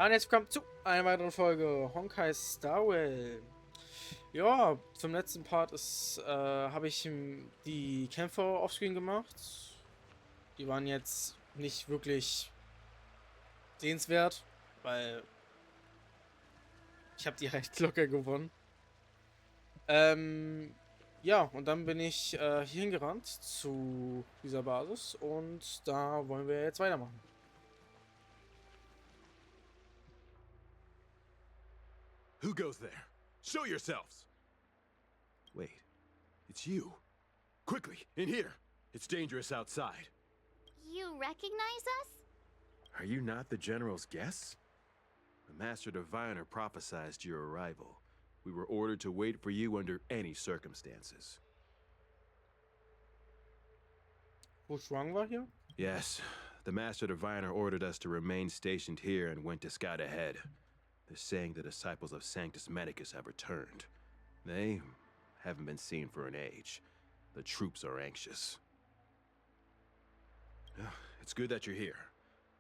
Hallo und herzlich willkommen zu einer weiteren Folge Honkai Star Rail. Ja, zum letzten Part habe ich die Kämpfe offscreen gemacht. Die waren jetzt nicht wirklich sehenswert, weil ich habe die recht locker gewonnen. Ja, und dann bin ich hierhin gerannt zu dieser Basis und da wollen wir jetzt weitermachen. Who goes there? Show yourselves! Wait, it's you. Quickly, in here. It's dangerous outside. You recognize us? Are you not the General's guests? The Master Diviner prophesized your arrival. We were ordered to wait for you under any circumstances. Wo Shuang war hier? Yes, the Master Diviner ordered us to remain stationed here and went to scout ahead. They're saying the disciples of Sanctus Medicus have returned. They haven't been seen for an age. The troops are anxious. It's good that you're here.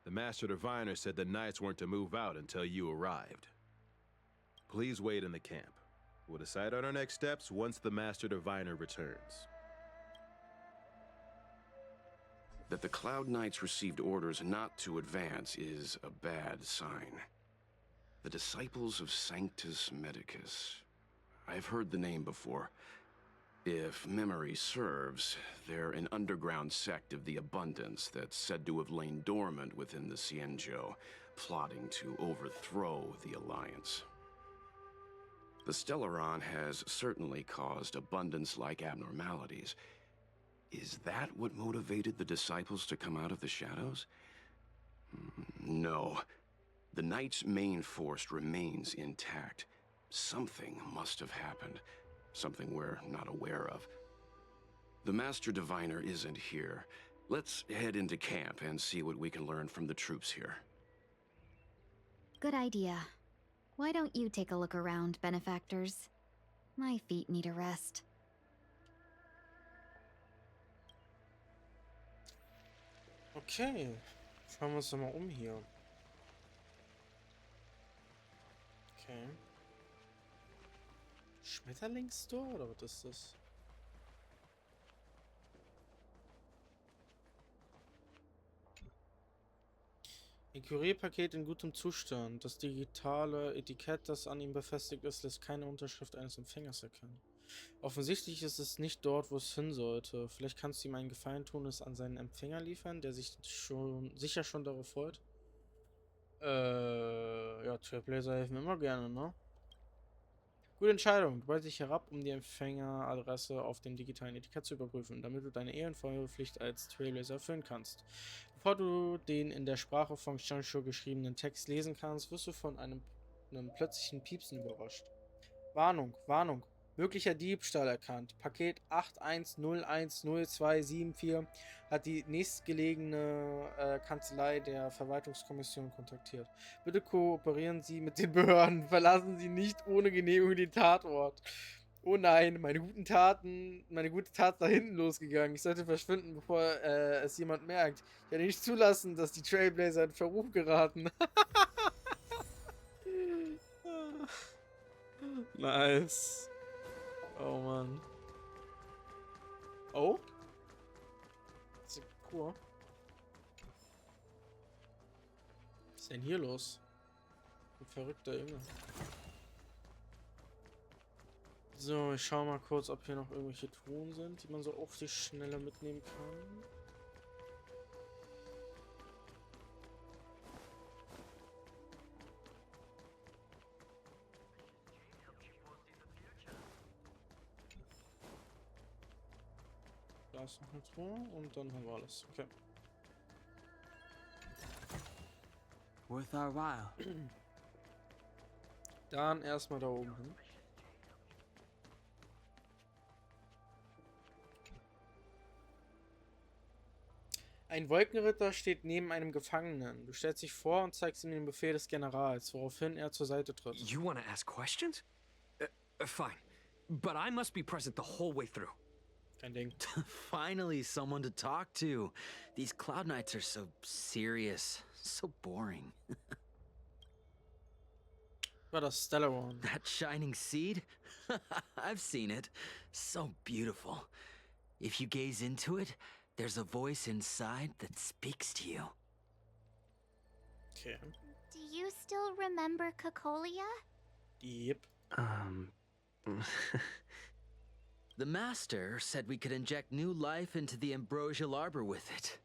The Master Diviner said the Knights weren't to move out until you arrived. Please wait in the camp. We'll decide on our next steps once the Master Diviner returns. That the Cloud Knights received orders not to advance is a bad sign. The Disciples of Sanctus Medicus. I've heard the name before. If memory serves, they're an underground sect of the Abundance that's said to have lain dormant within the Xianzhou, plotting to overthrow the Alliance. The Stellaron has certainly caused Abundance-like abnormalities. Is that what motivated the Disciples to come out of the shadows? No. The Knight's main force remains intact. Something must have happened. Something we're not aware of. The Master Diviner isn't here. Let's head into camp and see what we can learn from the troops here. Good idea. Why don't you take a look around, benefactors? My feet need a rest. Okay, schauen wir uns doch mal um hier. Okay. Schmetterlingstor oder was ist das? Ein Kurierpaket in gutem Zustand. Das digitale Etikett, das an ihm befestigt ist, lässt keine Unterschrift eines Empfängers erkennen. Offensichtlich ist es nicht dort, wo es hin sollte. Vielleicht kannst du ihm einen Gefallen tun, es an seinen Empfänger liefern, der sich sicher schon darauf freut. Ja, Trailblazer helfen immer gerne, ne? Gute Entscheidung. Du beugst dich herab, um die Empfängeradresse auf dem digitalen Etikett zu überprüfen, damit du deine ehrenvolle Pflicht als Trailblazer erfüllen kannst. Bevor du den in der Sprache von Xianzhou geschriebenen Text lesen kannst, wirst du von einem plötzlichen Piepsen überrascht. Warnung, Warnung. Möglicher Diebstahl erkannt. Paket 81010274 hat die nächstgelegene Kanzlei der Verwaltungskommission kontaktiert. Bitte kooperieren Sie mit den Behörden. Verlassen Sie nicht ohne Genehmigung den Tatort. Oh nein, meine gute Tat ist da hinten losgegangen. Ich sollte verschwinden, bevor es jemand merkt. Ich werde nicht zulassen, dass die Trailblazer in Verruf geraten. Nice. Oh Mann. Oh? Das ist cool. Was ist denn hier los? Ein verrückter Junge. So, ich schau mal kurz, ob hier noch irgendwelche Truhen sind, die man so auf die Schnelle mitnehmen kann. Da ist noch eine Truhe und dann haben wir alles. Okay. Worth our while. Dann erstmal da oben hin. Ein Wolkenritter steht neben einem Gefangenen. Du stellst dich vor und zeigst ihm den Befehl des Generals, woraufhin er zur Seite tritt. You want to ask questions? Fine. But I must be present the whole way through. Kein Ding. Finally, someone to talk to. These Cloud Knights are so serious, so boring. War das Stellar One. That shining seed? I've seen it. So beautiful. If you gaze into it, there's a voice inside that speaks to you. Okay. Do you still remember Cocolia? Yep. The master said we could inject new life into the ambrosial arbor with it.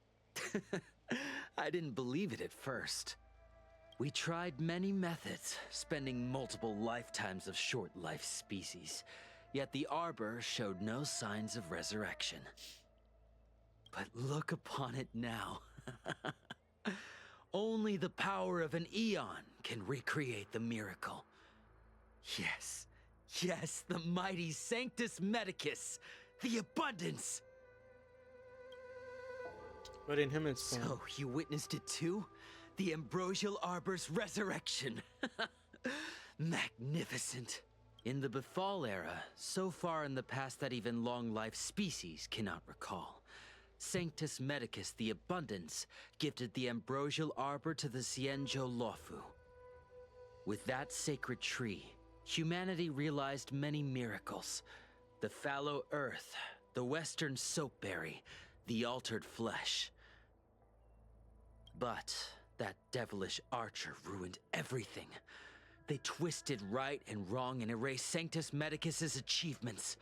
I didn't believe it at first. We tried many methods, spending multiple lifetimes of short-life species, yet the arbor showed no signs of resurrection. But look upon it now. Only the power of an eon can recreate the miracle. Yes, yes, the mighty Sanctus Medicus, the abundance. Über den Himmelsturm. So, you witnessed it too? The ambrosial arbor's resurrection. Magnificent. In the Befall era, so far in the past that even long-life species cannot recall, Sanctus Medicus the Abundance gifted the ambrosial arbor to the Xianzhou Luofu. With that sacred tree, humanity realized many miracles. The fallow earth, the western soapberry, the altered flesh. But that devilish archer ruined everything. They twisted right and wrong and erased Sanctus Medicus's achievements.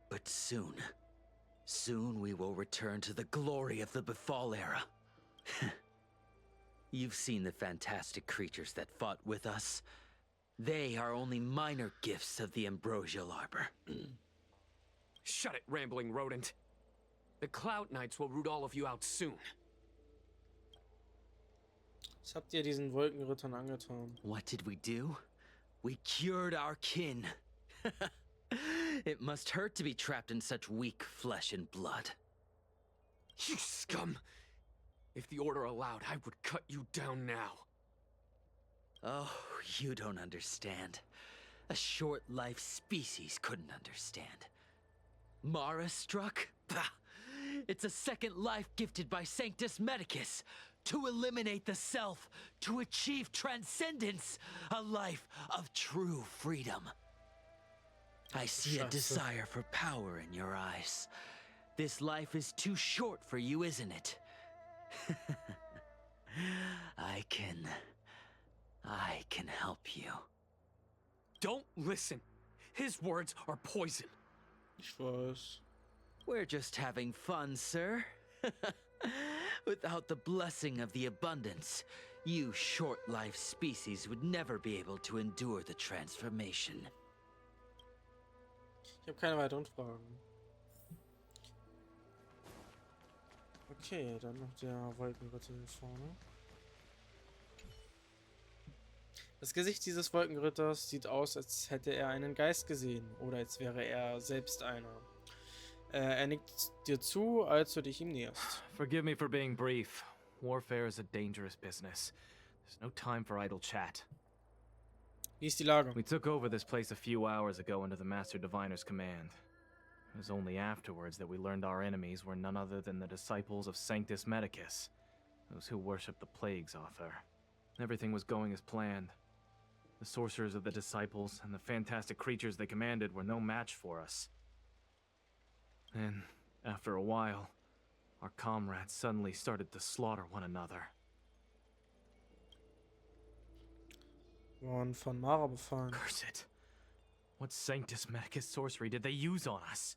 But soon we will return to the glory of the Befall era. You've seen the fantastic creatures that fought with us. They are only minor gifts of the ambrosial arbor. Shut it, rambling rodent. The Cloud Knights will root all of you out soon. Was habt ihr diesen Wolkenrittern angetan? What did we do? We cured our kin. It must hurt to be trapped in such weak flesh and blood. You scum! If the Order allowed, I would cut you down now. Oh, you don't understand. A short-life species couldn't understand. Mara struck? Bah! It's a second life gifted by Sanctus Medicus. To eliminate the self, to achieve transcendence, a life of true freedom. I see a desire for power in your eyes. This life is too short for you, isn't it? I can help you. Don't listen. His words are poison. Ich weiß. We're just having fun, sir. Without the blessing of the abundance, you short-life species would never be able to endure the transformation. Ich habe keine weiteren Fragen. Okay, dann noch der Wolkenritter hier vorne. Das Gesicht dieses Wolkenritters sieht aus, als hätte er einen Geist gesehen oder als wäre er selbst einer. Er nickt dir zu, als du dich ihm näherst. Forgive me for being brief. Warfare is a dangerous business. There's no time for idle chat. Wie ist die Lage? We took over this place a few hours ago under the Master Diviner's command. It was only afterwards that we learned our enemies were none other than the disciples of Sanctus Medicus, those who worship the Plague's author. Everything was going as planned. The sorcerers of the disciples and the fantastic creatures they commanded were no match for us. Then, after a while, our comrades suddenly started to slaughter one another. Worden von Mara befallen. Curse it. What Sanctus Medicus sorcery did they use on us?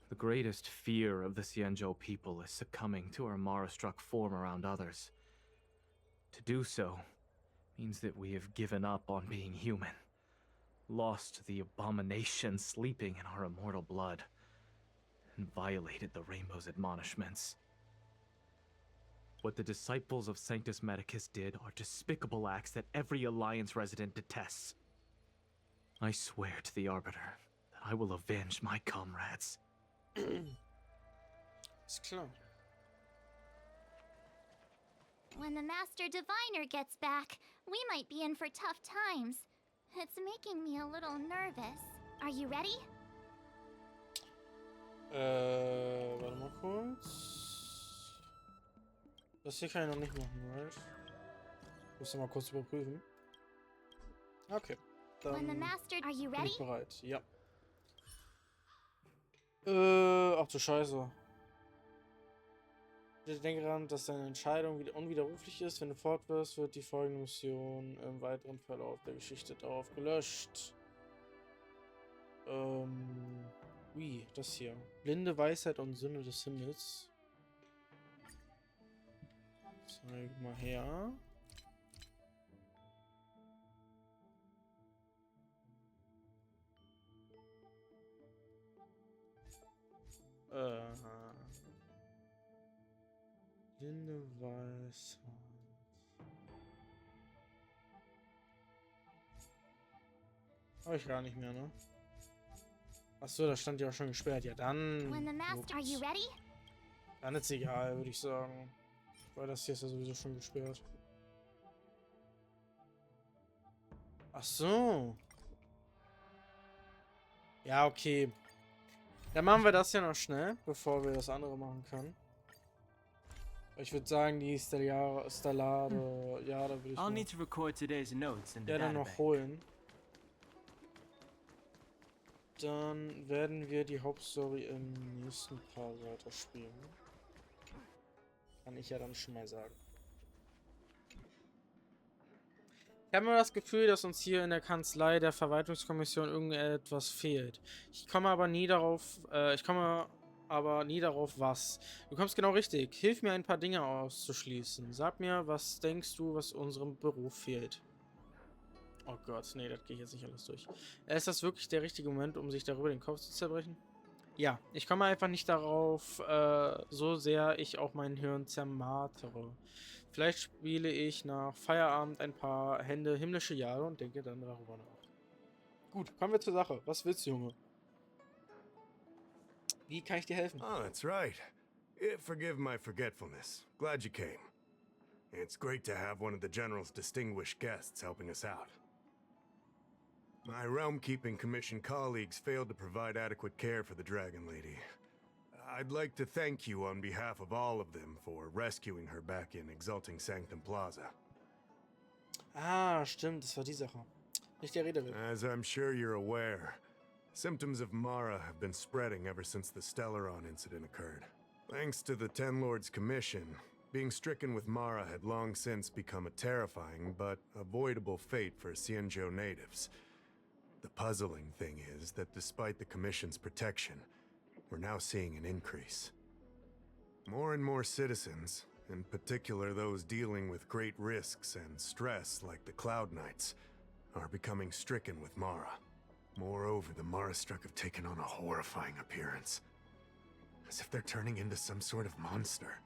The greatest fear of the Xianzhou people is succumbing to our Mara-struck form around others. To do so means that we have given up on being human, lost the abomination sleeping in our immortal blood, and violated the Rainbow's admonishments. What the disciples of Sanctus Medicus did are despicable acts that every Alliance resident detests. I swear to the Arbiter that I will avenge my comrades. Ist klar. When the Master Diviner gets back, we might be in for tough times. It's making me a little nervous. Are you ready? Warte mal kurz. Das hier kann ich noch nicht machen, right? Muss mal kurz überprüfen. Okay. When the Dann master... Are you bin ready? ich bereit. Ja. Ach du Scheiße. Denke daran, dass deine Entscheidung wieder unwiderruflich ist. Wenn du fort wirst, wird die folgende Mission im weiteren Verlauf der Geschichte darauf gelöscht. Wie, das hier. Blinde Weisheit und Sünde des Himmels. Zeig mal her. Blinde Weisheit. Habe ich gar nicht mehr, ne? Achso, da stand ja auch schon gesperrt. Ja, dann. When the master... Are you ready? Dann ist egal, würde ich sagen. Weil das hier ist ja sowieso schon gesperrt. Ach so. Ja, okay. Dann machen wir das ja noch schnell, bevor wir das andere machen können. Ich würde sagen, die Stellare, ja, da würde ich I'll need to record today's notes in the gerne noch database. holen. Dann werden wir die Hauptstory im nächsten Part weiterspielen. Kann ich ja dann schon mal sagen. Ich habe immer das Gefühl, dass uns hier in der Kanzlei der Verwaltungskommission irgendetwas fehlt. Ich komme aber nie darauf, was. Du kommst genau richtig. Hilf mir, ein paar Dinge auszuschließen. Sag mir, was denkst du, was unserem Beruf fehlt? Oh Gott, nee, das gehe ich jetzt nicht alles durch. Ist das wirklich der richtige Moment, um sich darüber den Kopf zu zerbrechen? Ja, ich komme einfach nicht darauf, so sehr ich auch mein Hirn zermartere. Vielleicht spiele ich nach Feierabend ein paar Hände himmlische Jahre und denke dann darüber nach. Gut, kommen wir zur Sache. Was willst du, Junge? Wie kann ich dir helfen? Oh, that's right. Forgive my forgetfulness. Glad you came. It's great to have one of the General's distinguished guests helping us out. My Realm-Keeping Commission colleagues failed to provide adequate care for the Dragon Lady. I'd like to thank you on behalf of all of them for rescuing her back in Exalting Sanctum Plaza. Ah, stimmt, das war die Sache. Nicht der Rede wert. As I'm sure you're aware, symptoms of Mara have been spreading ever since the Stellaron incident occurred. Thanks to the Ten Lords Commission, being stricken with Mara had long since become a terrifying but avoidable fate for Xianzhou natives. The puzzling thing is that despite the Commission's protection, we're now seeing an increase. More and more citizens, in particular those dealing with great risks and stress like the Cloud Knights, are becoming stricken with Mara. Moreover, the Mara-struck have taken on a horrifying appearance. As if they're turning into some sort of monster.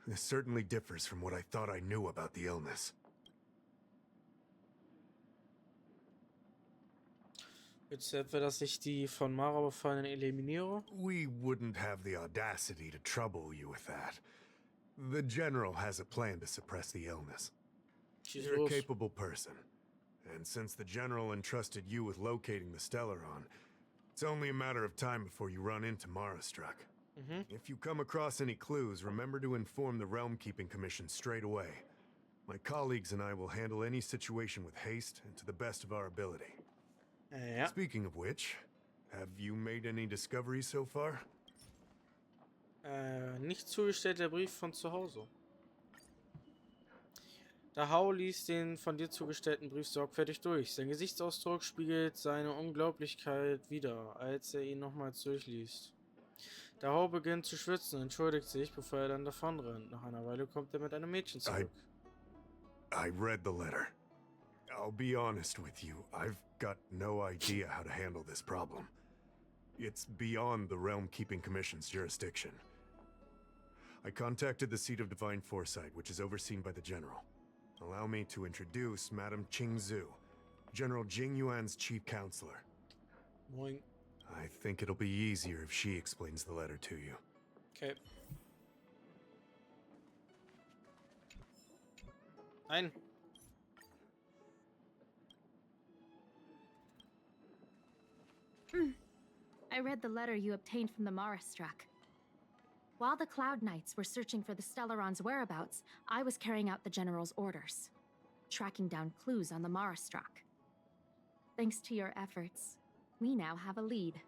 This certainly differs from what I thought I knew about the illness. Willst du etwa, dass ich die von Mara befallenen eliminiere? We wouldn't have the audacity to trouble you with that. The General has a plan to suppress the illness. You're a Jesus. capable person. And since the General entrusted you with locating the Stellaron, it's only a matter of time before you run into Mara-struck. If you come across any clues, remember to inform the Realm-Keeping Commission straight away. My colleagues and I will handle any situation with haste and to the best of our ability. Ja. Speaking of which, have you made any discoveries so far? Nicht zugestellter Brief von zu Hause. Der Hau liest den von dir zugestellten Brief sorgfältig durch. Sein Gesichtsausdruck spiegelt seine Unglaublichkeit wider, als er ihn nochmals durchliest. Der Hau beginnt zu schwitzen und entschuldigt sich, bevor er dann davonrennt. Nach einer Weile kommt er mit einem Mädchen zurück. I read the letter. I'll be honest with you, I've got no idea how to handle this problem. It's beyond the Realm-Keeping Commission's jurisdiction. I contacted the seat of Divine Foresight, which is overseen by the General. Allow me to introduce Madame Qingzhu, General Jing Yuan's chief counselor. Moin. I think it'll be easier if she explains the letter to you. Okay. Nein. I read the letter you obtained from the Mara-struck. While the Cloud Knights were searching for the Stellaron's whereabouts, I was carrying out the General's orders. tracking down clues on the Marastruck. Thanks to your efforts, we now have a lead.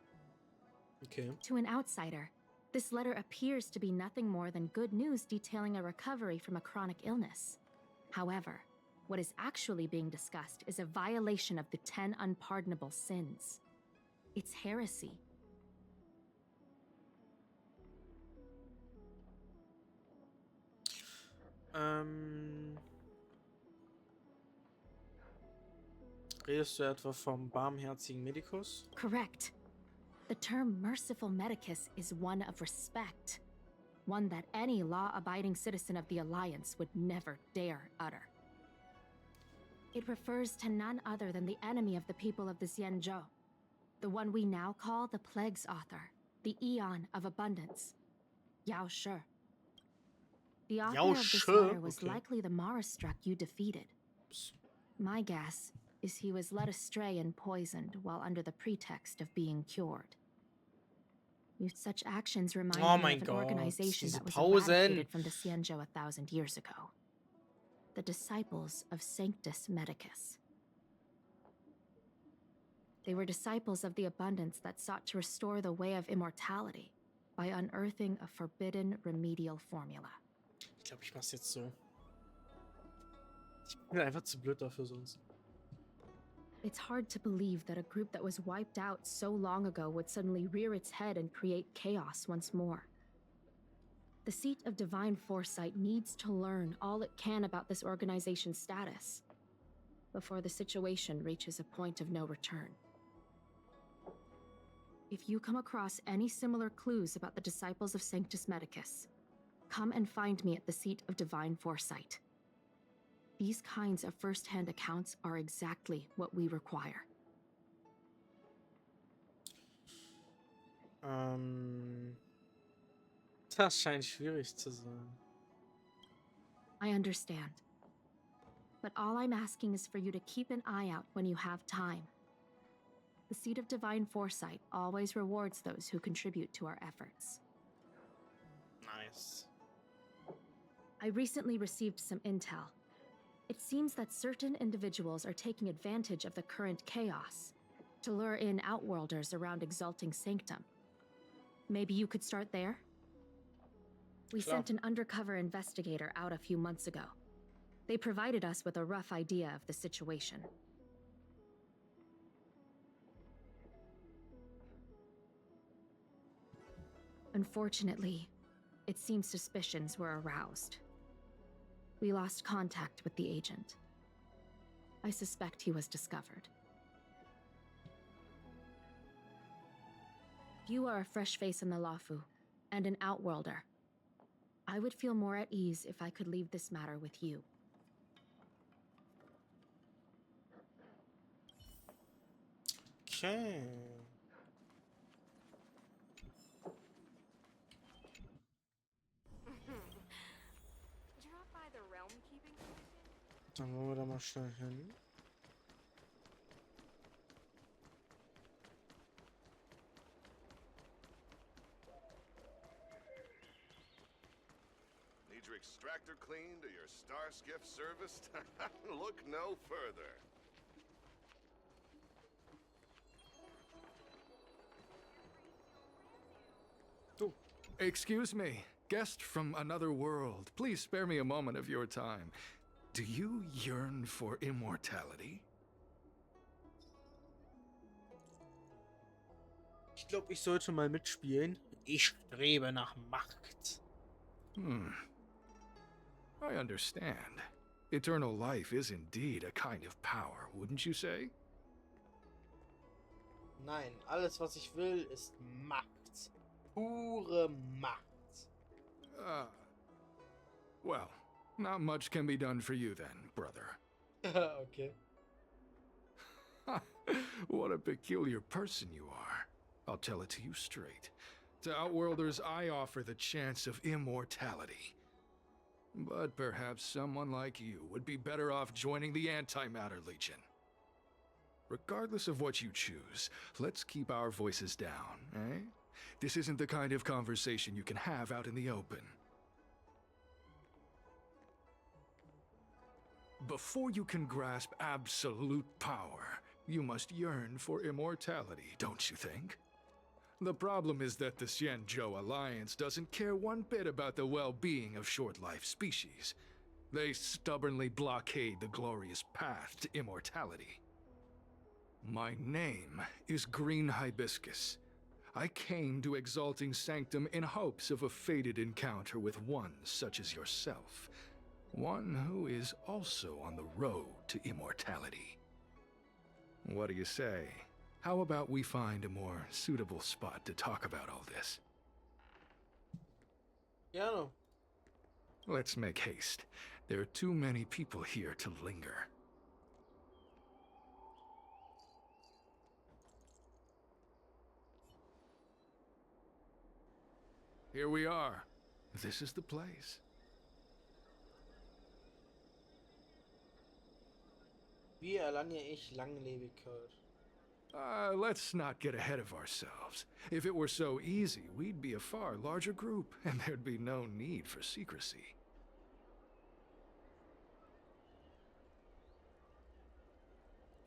Okay. To an outsider, this letter appears to be nothing more than good news detailing a recovery from a chronic illness. However, what is actually being discussed is a violation of the 10 unpardonable sins. It's heresy. Redest du etwa vom barmherzigen Medikus? Correct. The term merciful medicus is one of respect, one that any law-abiding citizen of the Alliance would never dare utter. It refers to none other than the enemy of the people of the Xianzhou, the one we now call the Plague's author, the Eon of Abundance, Yao Shi. The author Yao of this Shi? letter was Okay. likely the Marastruck you defeated. My guess is he was led astray and poisoned while under the pretext of being cured. Such actions remind Oh me mein of an Gott, organization diese that was Pausen. eradicated from the Xianzhou 1,000 years ago. The Disciples of Sanctus Medicus. They were disciples of the abundance that sought to restore the way of immortality by unearthing a forbidden remedial formula. Ich glaube, ich mach's jetzt so. Ich bin einfach zu blöd dafür sonst. It's hard to believe that a group that was wiped out so long ago would suddenly rear its head and create chaos once more. The seat of divine foresight needs to learn all it can about this organization's status before the situation reaches a point of no return. If you come across any similar clues about the disciples of Sanctus Medicus, come and find me at the seat of divine foresight. These kinds of first-hand accounts are exactly what we require. Das scheint schwierig zu sein. I understand. But all I'm asking is for you to keep an eye out when you have time. The seat of divine foresight always rewards those who contribute to our efforts. Nice. I recently received some intel. It seems that certain individuals are taking advantage of the current chaos to lure in outworlders around Exalting Sanctum. Maybe you could start there? We Klar. sent an undercover investigator out a few months ago. They provided us with a rough idea of the situation. Unfortunately, it seems suspicions were aroused. We lost contact with the agent. I suspect he was discovered. You are a fresh face in the Lafu, and an outworlder. I would feel more at ease if I could leave this matter with you. Okay. Drop by the realm keeping station? Dann wollen wir da mal schnell hin. Need your extractor cleaned or your star skiff serviced? Look no further. Excuse me, guest from another world. Please spare me a moment of your time. Do you yearn for immortality? Ich glaube, ich sollte mal mitspielen. Ich strebe nach Macht. I understand. Eternal life is indeed a kind of power, wouldn't you say? Nein, alles was ich will ist Macht. Pure Macht. Well, not much can be done for you then, brother. Okay. What a peculiar person you are. I'll tell it to you straight. To Outworlders, I offer the chance of immortality. But perhaps someone like you would be better off joining the Antimatter Legion. Regardless of what you choose, let's keep our voices down, eh? This isn't the kind of conversation you can have out in the open. Before you can grasp absolute power, you must yearn for immortality, don't you think? The problem is that the Xianzhou Alliance doesn't care one bit about the well-being of short-life species. They stubbornly blockade the glorious path to immortality. My name is Green Hibiscus. I came to Exalting Sanctum in hopes of a fated encounter with one such as yourself. One who is also on the road to immortality. What do you say? How about we find a more suitable spot to talk about all this? Gerne. Let's make haste. There are too many people here to linger. Here we are. This is the place. Wie erlange ich Langlebigkeit? Let's not get ahead of ourselves. If it were so easy, we'd be a far larger group, and there'd be no need for secrecy.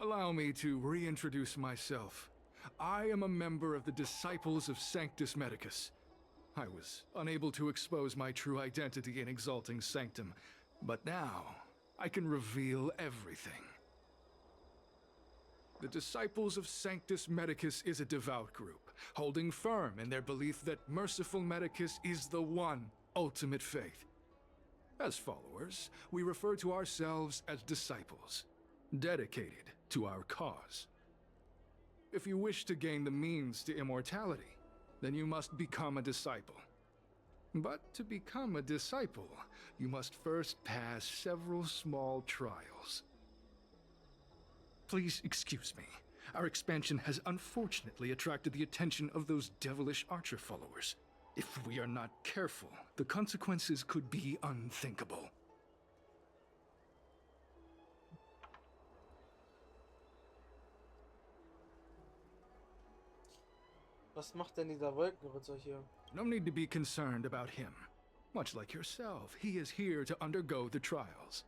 Allow me to reintroduce myself. I am a member of the Disciples of Sanctus Medicus. I was unable to expose my true identity in Exalting Sanctum, but now I can reveal everything. The Disciples of Sanctus Medicus is a devout group, holding firm in their belief that Merciful Medicus is the one ultimate faith. As followers, we refer to ourselves as disciples, dedicated to our cause. If you wish to gain the means to immortality, then you must become a disciple. But to become a disciple, you must first pass several small trials. Please excuse me. Our expansion has unfortunately attracted the attention of those devilish archer followers. If we are not careful, the consequences could be unthinkable. Was macht denn dieser Wolkenritter hier? No need to be concerned about him. Much like yourself, he is here to undergo the trials.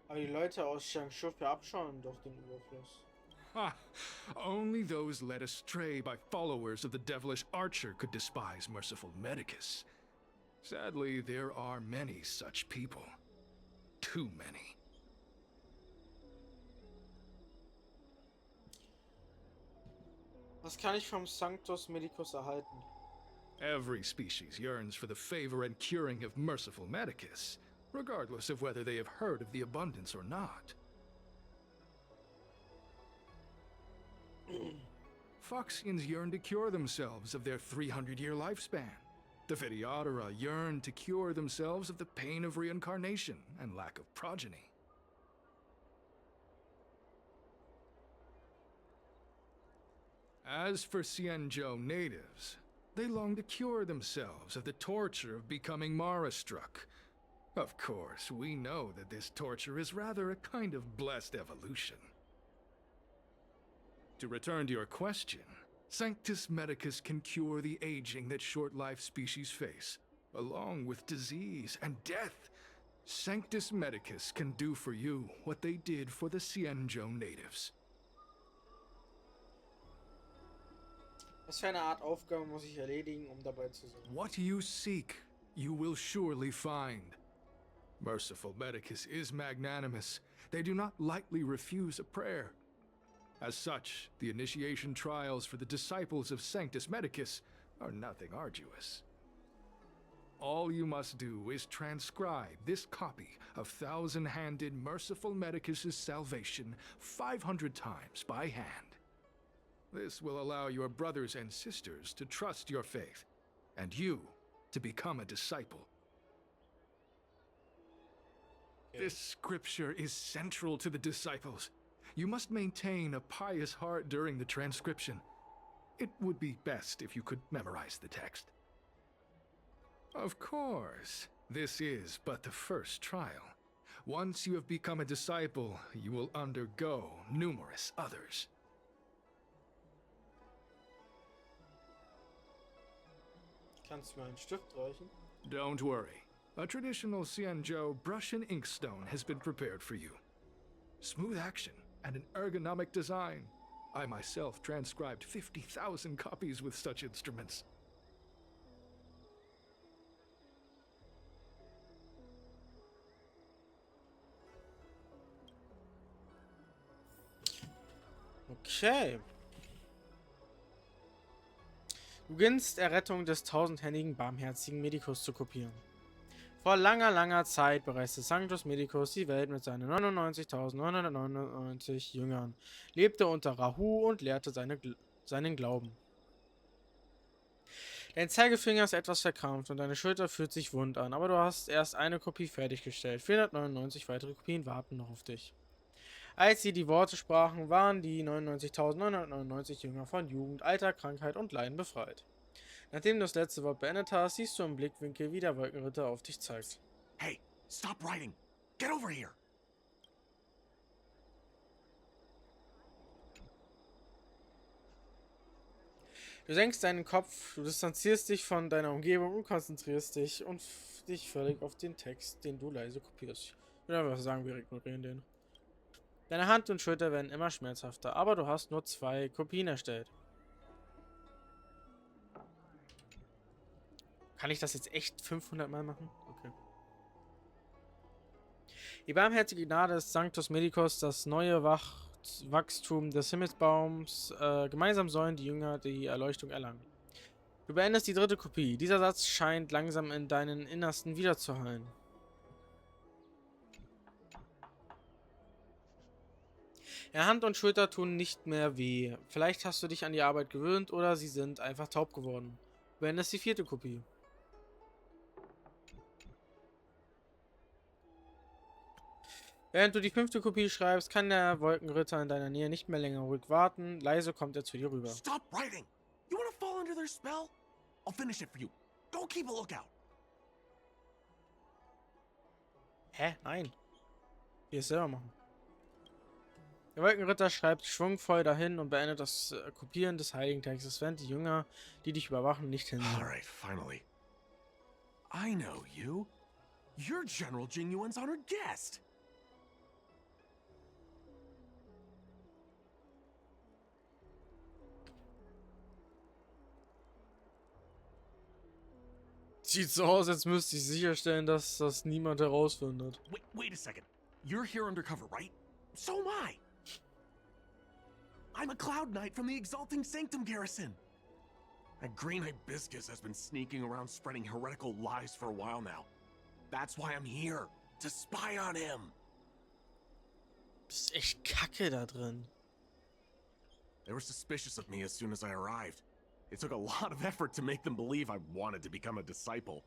Aber die Leute aus Xiangshu verabscheuen doch den Überfluss. Ha! Only those led astray by followers of the devilish archer could despise Merciful Medicus. Sadly, there are many such people. Too many. Was kann ich vom Sanctus Medicus erhalten? Every species yearns for the favor and curing of Merciful Medicus, regardless of whether they have heard of the abundance or not. Foxians yearn to cure themselves of their 300-year lifespan. The Videodora yearn to cure themselves of the pain of reincarnation and lack of progeny. As for Xianzhou natives, they long to cure themselves of the torture of becoming Mara-struck. Of course, we know that this torture is rather a kind of blessed evolution. To return to your question, Sanctus Medicus can cure the aging that short-life species face, along with disease and death. Sanctus Medicus can do for you what they did for the Xianzhou natives. Was für eine Art Aufgabe muss ich erledigen, dabei zu sein? What you seek, you will surely find. Merciful Medicus is magnanimous. They do not lightly refuse a prayer. As such, the initiation trials for the disciples of Sanctus Medicus are nothing arduous. All you must do is transcribe this copy of thousand-handed Merciful Medicus's salvation 500 times by hand. This will allow your brothers and sisters to trust your faith, and you to become a disciple. This scripture is central to the disciples. You must maintain a pious heart during the transcription. It would be best if you could memorize the text. Of course, this is but the first trial. Once you have become a disciple, you will undergo numerous others. Kannst du mir einen Stift reichen? Don't worry. A traditional Xianzhou brush and inkstone has been prepared for you. Smooth action and an ergonomic design. I myself transcribed 50,000 copies with such instruments. Okay. Du beginnst Errettung des tausendhändigen, barmherzigen Medicus zu kopieren. Vor langer, langer Zeit bereiste Sanctus Medicus die Welt mit seinen 99.999 Jüngern, lebte unter Rahu und lehrte seinen Glauben. Dein Zeigefinger ist etwas verkrampft und deine Schulter fühlt sich wund an, aber du hast erst eine Kopie fertiggestellt. 499 weitere Kopien warten noch auf dich. Als sie die Worte sprachen, waren die 99.999 Jünger von Jugend, Alter, Krankheit und Leiden befreit. Nachdem du das letzte Wort beendet hast, siehst du im Blickwinkel, wie der Wolkenritter auf dich zeigt. Hey, stop writing! Get over here! Du senkst deinen Kopf, du distanzierst dich von deiner Umgebung und konzentrierst dich völlig auf den Text, den du leise kopierst. Ich würde einfach sagen, wir ignorieren den. Deine Hand und Schulter werden immer schmerzhafter, aber du hast nur 2 Kopien erstellt. Kann ich das jetzt echt 500 Mal machen? Okay. Die barmherzige Gnade des Sanctus Medicus, das neue Wachstum des Himmelsbaums, gemeinsam sollen die Jünger die Erleuchtung erlangen. Du beendest die 3. Kopie. Dieser Satz scheint langsam in deinen Innersten wiederzuhallen. Ja, Hand und Schulter tun nicht mehr weh. Vielleicht hast du dich an die Arbeit gewöhnt oder sie sind einfach taub geworden. Du beendest die 4. Kopie. Während du die 5. Kopie schreibst, kann der Wolkenritter in deiner Nähe nicht mehr länger ruhig warten. Leise kommt er zu dir rüber. Stop writing! You wanna fall under their spell? I'll finish it for you. Don't keep a lookout. Hä? Nein. Wir es selber machen. Der Wolkenritter schreibt schwungvoll dahin und beendet das Kopieren des heiligen Textes, während die Jünger, die dich überwachen, nicht hinsehen. Alright, finally. I know you. You're General Jingyuan's honored guest. Sieht so aus, als müsste ich sicherstellen, dass das niemand herausfindet. Wait a second. You're here undercover, right? So am I. I'm a Cloud Knight from the Exalting Sanctum Garrison. That green hibiscus has been sneaking around spreading heretical lies for a while now. That's why I'm here, to spy on him. Das ist echt kacke da drin. They were suspicious of me as soon as I arrived. It took a lot of effort to make them believe I wanted to become a disciple.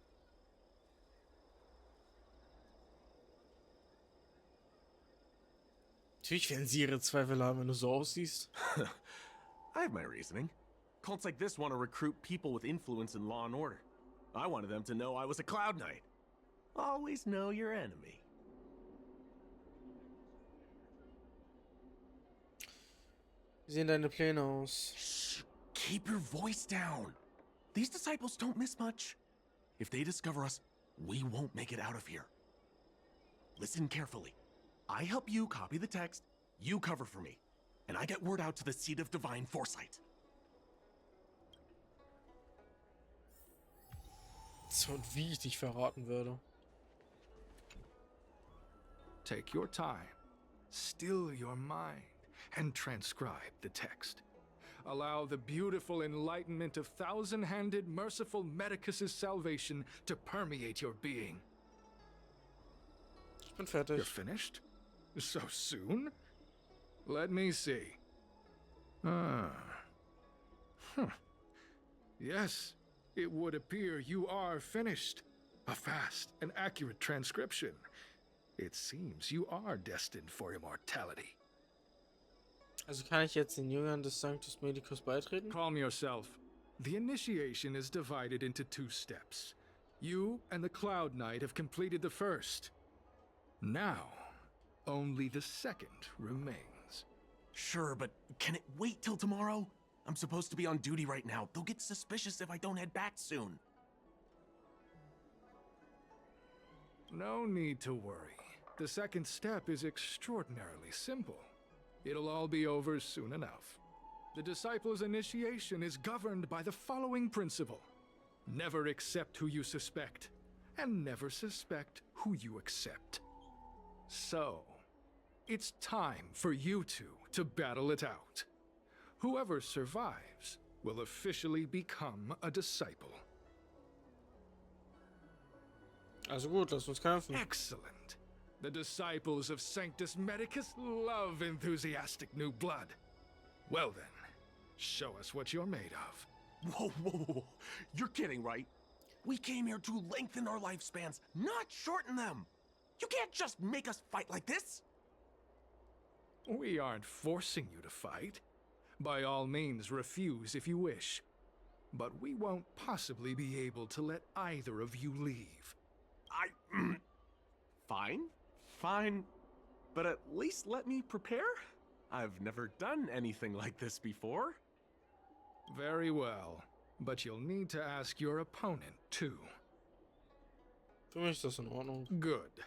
Natürlich werden sie ihre Zweifel haben, wenn du so aussiehst. I have my reasoning. Cults like this want to recruit people with influence in law and order. I wanted them to know I was a Cloud Knight. Always know your enemy. Wie sehen deine Pläne aus? Shh, keep your voice down. These disciples don't miss much. If they discover us, we won't make it out of here. Listen carefully. I help you copy the text, you cover for me, and I get word out to the seat of divine foresight. So, und wie ich dich verraten würde. Take your time, still your mind, and transcribe the text. Allow the beautiful enlightenment of thousand-handed, merciful Medicus's salvation to permeate your being. Ich bin fertig. You're finished? So soon? Let me see. Ah. Yes, it would appear you are finished. A fast and accurate transcription. It seems you are destined for immortality. Also kann ich jetzt den Jüngern des Sanctus Medicus beitreten? Calm yourself. The initiation is divided into 2 steps. You and the Cloud Knight have completed the first. Now, only the second remains. Sure, but can it wait till tomorrow? I'm supposed to be on duty right now. They'll get suspicious if I don't head back soon. No need to worry. The second step is extraordinarily simple. It'll all be over soon enough. The disciple's initiation is governed by the following principle. Never accept who you suspect, and never suspect who you accept. So, it's time for you two to battle it out. Whoever survives will officially become a disciple. Also gut, lass uns kämpfen. Excellent. The disciples of Sanctus Medicus love enthusiastic new blood. Well then, show us what you're made of. Whoa, whoa, whoa, whoa. You're kidding, right? We came here to lengthen our lifespans, not shorten them. You can't just make us fight like this. We aren't forcing you to fight. By all means, refuse if you wish. But we won't possibly be able to let either of you leave. Fine. But at least let me prepare. I've never done anything like this before. Very well. But you'll need to ask your opponent, too. Für mich ist das in Ordnung. Good.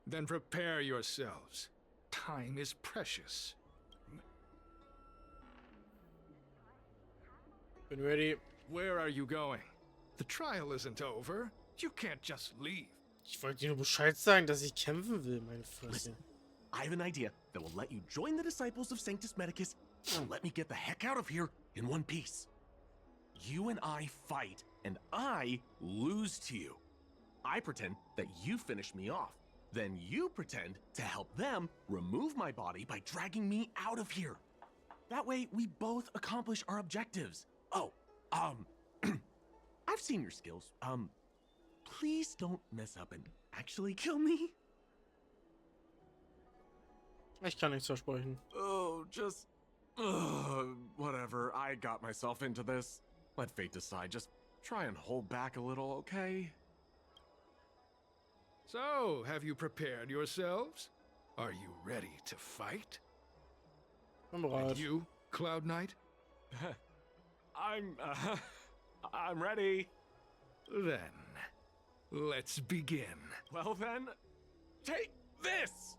Then prepare yourselves. Time is precious. Bin ready. Where are you going? The trial isn't over. You can't just leave. Ich wollte dir nur Bescheid sagen, dass ich kämpfen will, meine Fresse. Listen, I have an idea that will let you join the disciples of Sanctus Medicus and let me get the heck out of here in one piece. You and I fight, and I lose to you. I pretend that you finish me off. Then you pretend to help them remove my body by dragging me out of here. That way, we both accomplish our objectives. Oh, I've seen your skills. Please don't mess up and actually kill me. Ich kann nichts versprechen. Oh, just... whatever. I got myself into this. Let fate decide. Just try and hold back a little, okay? So, have you prepared yourselves? Are you ready to fight? I'm bereit. And you, Cloud Knight? I'm ready. Then, let's begin. Well then, take this!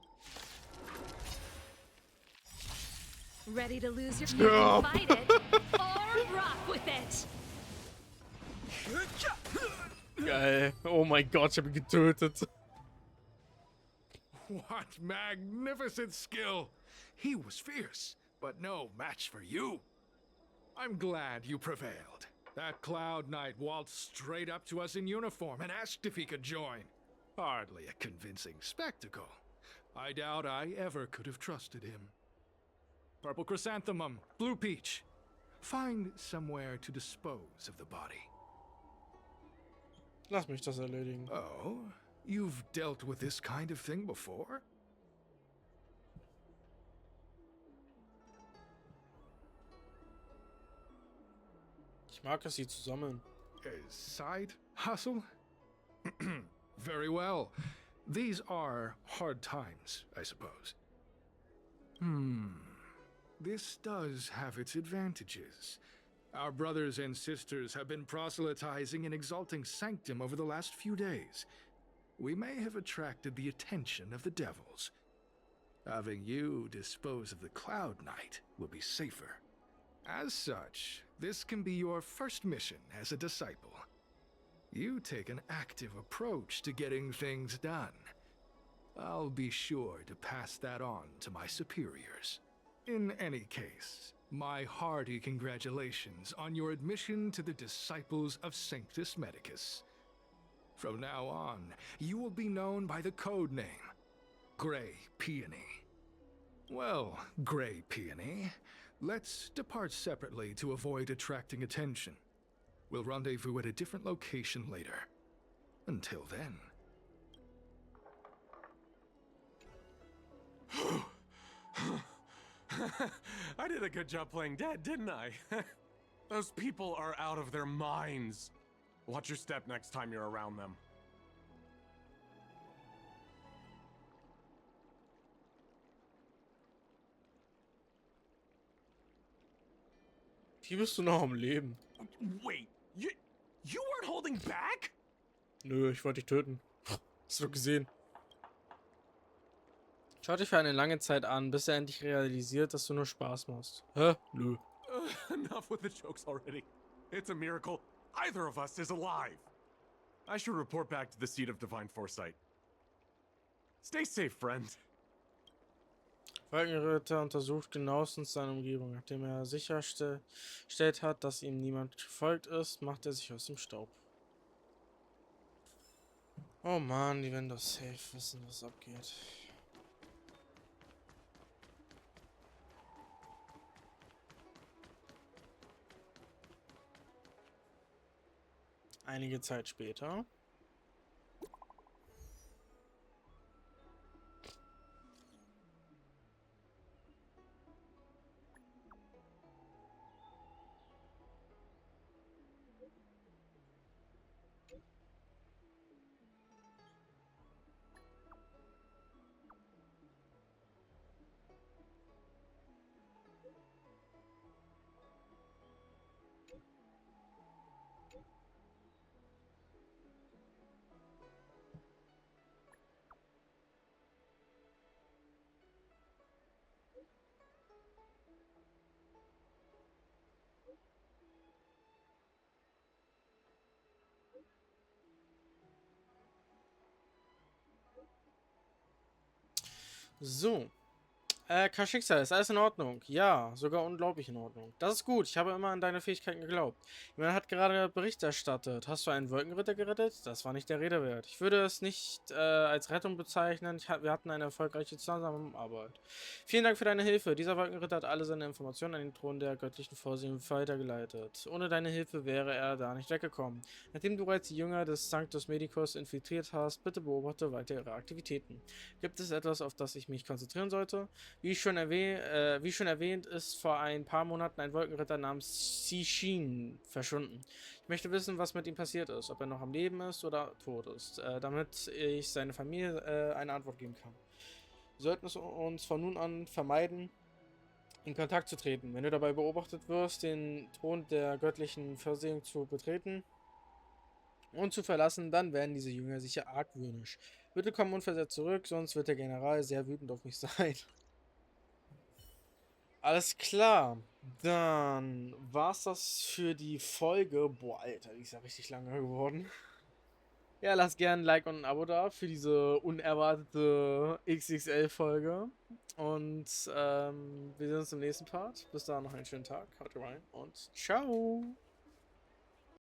Ready to lose your fear and fight it, or rock with it? Geil. Oh mein Gott, ich habe ihn getötet. What magnificent skill! He was fierce, but no match for you. I'm glad you prevailed. That Cloud Knight waltzed straight up to us in uniform and asked if he could join. Hardly a convincing spectacle. I doubt I ever could have trusted him. Purple Chrysanthemum, Blue Peach. Find somewhere to dispose of the body. Lass mich das erledigen. Oh, you've dealt with this kind of thing before? Ich mag es, sie zu sammeln. Side hustle? Very well. These are hard times, I suppose. This does have its advantages. Our brothers and sisters have been proselytizing and exalting Sanctum over the last few days. We may have attracted the attention of the devils. Having you dispose of the Cloud Knight will be safer. As such, this can be your first mission as a disciple. You take an active approach to getting things done. I'll be sure to pass that on to my superiors. In any case, my hearty congratulations on your admission to the Disciples of Sanctus Medicus. From now on, you will be known by the code name, Grey Peony. Well, Grey Peony, let's depart separately to avoid attracting attention. We'll rendezvous at a different location later. Until then. I did a good job playing dead, didn't I? Those people are out of their minds. Watch your step next time you're around them. Wie bist du noch am Leben? Wait, you weren't holding back? Nö, ich wollte dich töten. Hast du doch gesehen. Schau dich für eine lange Zeit an, bis er endlich realisiert, dass du nur Spaß machst. Hä? Nö. Enough with the jokes already. It's a miracle either of us is alive. I should report back to the seat of divine foresight. Stay safe, friend. Wolkenritter untersucht genauestens seine Umgebung. Nachdem er sichergestellt hat, dass ihm niemand gefolgt ist, macht er sich aus dem Staub. Oh Mann, die werden doch safe wissen, was abgeht. Einige Zeit später. So. Kein Schicksal, ist alles in Ordnung. Ja, sogar unglaublich in Ordnung. Das ist gut, ich habe immer an deine Fähigkeiten geglaubt. Jemand hat gerade Bericht erstattet. Hast du einen Wolkenritter gerettet? Das war nicht der Rede wert. Ich würde es nicht als Rettung bezeichnen. Wir hatten eine erfolgreiche Zusammenarbeit. Vielen Dank für deine Hilfe. Dieser Wolkenritter hat alle seine Informationen an den Thron der göttlichen Vorsehung weitergeleitet. Ohne deine Hilfe wäre er da nicht weggekommen. Nachdem du bereits die Jünger des Sanctus Medicus infiltriert hast, bitte beobachte weiter ihre Aktivitäten. Gibt es etwas, auf das ich mich konzentrieren sollte? Wie schon erwähnt, ist vor ein paar Monaten ein Wolkenritter namens Sishin verschwunden. Ich möchte wissen, was mit ihm passiert ist, ob er noch am Leben ist oder tot ist, damit ich seiner Familie eine Antwort geben kann. Wir sollten es uns von nun an vermeiden, in Kontakt zu treten. Wenn du dabei beobachtet wirst, den Thron der göttlichen Vorsehung zu betreten und zu verlassen, dann werden diese Jünger sicher argwöhnisch. Bitte komm unversetzt zurück, sonst wird der General sehr wütend auf mich sein. Alles klar, dann war's das für die Folge. Boah, Alter, die ist ja richtig lange geworden. Ja, lasst gerne ein Like und ein Abo da für diese unerwartete XXL-Folge. Und wir sehen uns im nächsten Part. Bis dahin noch einen schönen Tag. Haut rein und ciao.